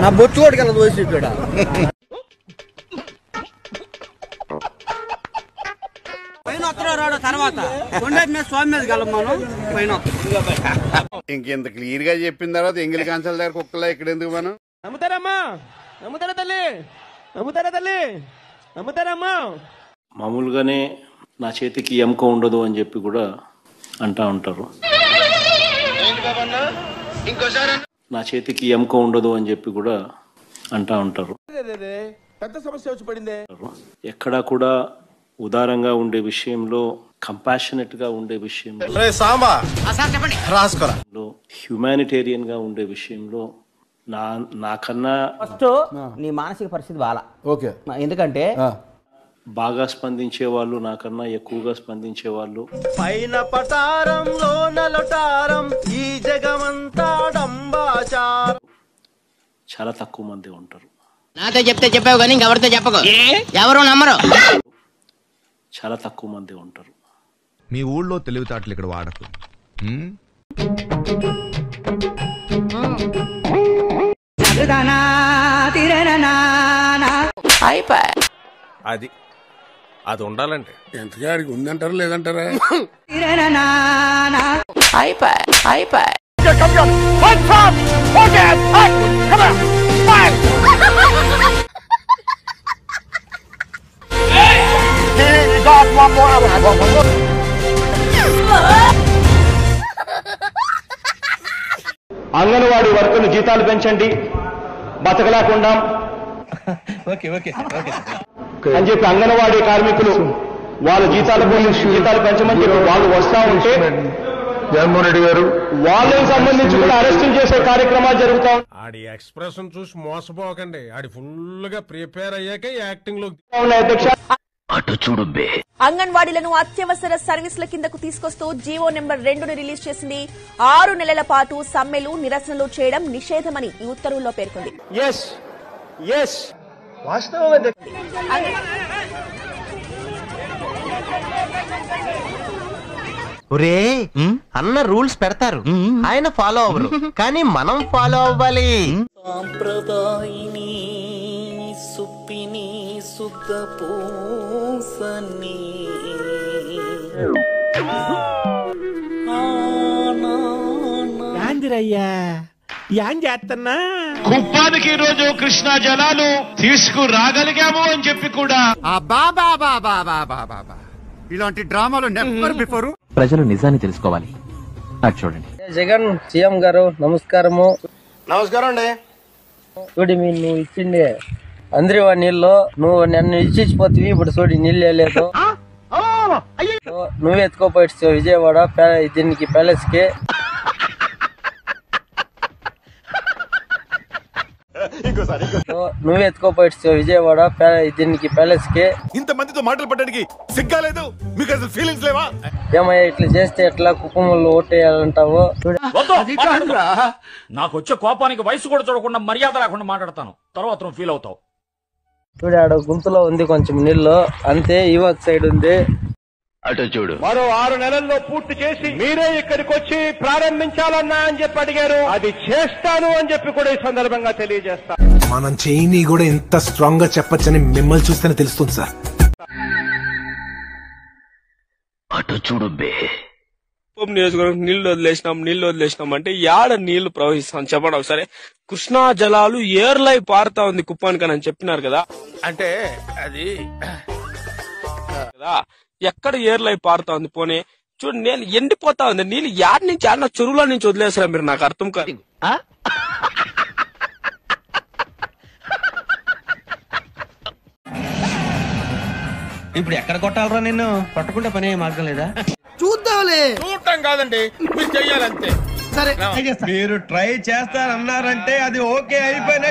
నా బొచ్చు కూడా కదా వయసు ఇక్కడ తర్వాత స్వామి మీద గెలమాను పైన ఇంకెంత క్లియర్ గా చెప్పిన తర్వాత ఎంగిలి కాంచాల దగ్గర కుక్కలా ఇక్కడ ఎందుకు మనం నమ్ముతారమ్మా నమ్ముతారా తల్లి నమ్ముతారా తల్లి నమ్ముతారమ్మా. మామూలుగానే నా చేతికి ఎముక ఉండదు అని చెప్పి కూడా అంటా ఉంటారు. నా చేతికి ఎముక ఉండదు అని చెప్పి కూడా అంటా ఉంటారు. పెద్ద సమస్య వచ్చి పడింది. ఎక్కడా కూడా ఉదారంగా ఉండే విషయంలో, కంపాషనేట్ గా ఉండే విషయంలో, హ్యూమానిటేరియన్ గా ఉండే విషయంలో నాకన్నా ఫస్ట్ నీ మానసిక పరిస్థితి బాలా. ఓకే, ఎందుకంటే బాగా స్పందించే వాళ్ళు, నాకన్నా ఎక్కువగా స్పందించే వాళ్ళు పైన పటారంలో నలటారం ఈ జగమంతా డంబాచారం చాలా తక్కువ మంది ఉంటారు. నాతో చెప్తే చెప్పావు కానీ ఇంకెవరితో చెప్పకు, ఎవరు నమ్మరు. చాలా తక్కువ మంది ఉంటారు. మీ ఊళ్ళో తెలివితేటలు ఇక్కడ వాడకు. అది అది ఉండాలంటే ఎంతగా అడిగి ఉందంటారా లేదంటారా అంగన్వాడీ వర్కులు జీతాలు పెంచండి, బతకలేకుండా అని చెప్పి అంగన్వాడీ కార్మికులు వాళ్ళ జీతాలు పెంచమని చెప్పి వాళ్ళు వస్తా ఉంటే జగన్మోహన్ రెడ్డి గారు వాళ్ళకి సంబంధించి కూడా అరెస్టులు చేసే కార్యక్రమాలు జరుగుతా ఆడి ఎక్స్ప్రెషన్ చూసి మోసపోకండి. ఆడి ఫుల్ గా ప్రిపేర్ అయ్యాక యాక్టింగ్ లో ఉన్నాయి. అధ్యక్ష, అంగన్వాడీలను అత్యవసర సర్వీసుల కిందకు తీసుకొస్తూ జీవో నెంబర్ 2ను రిలీజ్ చేసింది. 6 నెలల పాటు సమ్మెలు, నిరసనలు చేయడం నిషేధమని ఈ ఉత్తర్వుల్లో పేర్కొంది. ఒరే అన్న రూల్స్ పెడతారు, ఆయన ఫాలో అవ్వరు, కానీ మనం ఫాలో అవ్వాలి. సాంప్రదాయిని సుప్పిని సుత పూసని చేస్తున్నా కుప్పానికి రోజు కృష్ణా జలాలు తీసుకురాగలిగాము అని చెప్పి కూడా ఇలాంటి డ్రామాలు నెవర్ బిఫోర్. ప్రజలు నిజాన్ని తెలుసుకోవాలి. అది చూడండి. జగన్ సీఎం గారు నమస్కారము. నమస్కారం అండి. చూడి నువ్వు ఇచ్చిండే అందరి నీళ్ళు నువ్వు నన్ను ఇచ్చిపోతే ఇప్పుడు చూడి నీళ్ళు లేదు. నువ్వే ఎత్తుకోపోయి విజయవాడ దీనికి ప్యాలెస్ కి. నువ్వే ఎత్తుకోపోయి విజయవాడ దీనికి ప్యాలెస్ కి. ఇంత మందితో మాటలు పడడానికి సిగ్గాలేదు మీకు? అసలు ఫీలింగ్స్ లేవా? ఏమయ్యా ఇట్లా చేస్తే ఎట్లా కుటుంబంలో ఓటేయాలంటావు? నాకు వచ్చే కోపానికి వయసు కూడా చూడకుండా మర్యాద లేకుండా మాట్లాడతాను, తర్వాత నువ్వు ఫీల్ అవుతావు. చూడు ఆడ గుంతలో ఉంది కొంచెం నీళ్ళు అంతే, ఇవాక్ సైడ్ ఉంది. అటు చూడు. మరో 6 నెలల్లో పూర్తి చేసి మీరే ఇక్కడికి వచ్చి ప్రారంభించాలన్నా అని చెప్పి అడిగారు. అది చేస్తాను అని చెప్పి కూడా ఈ సందర్భంగా తెలియజేస్తా. మనం చేయని కూడా ఎంత స్ట్రాంగ్ గా చెప్పొచ్చని మిమ్మల్ని చూస్తేనే తెలుస్తుంది సార్. అటు చూడు బే. నియోజకవర్గం నీళ్లు వదిలేసినాం అంటే యాడ నీళ్లు ప్రవహిస్తాం చెప్పండి ఒకసారి. కృష్ణా జలాలు ఏర్లై పారుతా ఉంది కుప్పానికి అని చెప్పినారు కదా. అంటే అది కదా ఎక్కడ ఏర్లై పారుతా ఉంది. పోనీ చూడు నేను ఎండిపోతా ఉంది నీళ్ళు. యాడ్ నుంచి ఆడిన చెరువుల నుంచి వదిలేసారా మీరు? నాకు అర్థం కాదు. ఇప్పుడు ఎక్కడ కొట్టాలరా నిన్ను? కొట్టకుండా పని మార్గం లేదా? చూద్దాంలే. చూడటం కాదండి, మీరు చెయ్యాలంతే. సరే మీరు ట్రై చేస్తారన్నారంటే అది ఓకే అయిపోయినట్టు.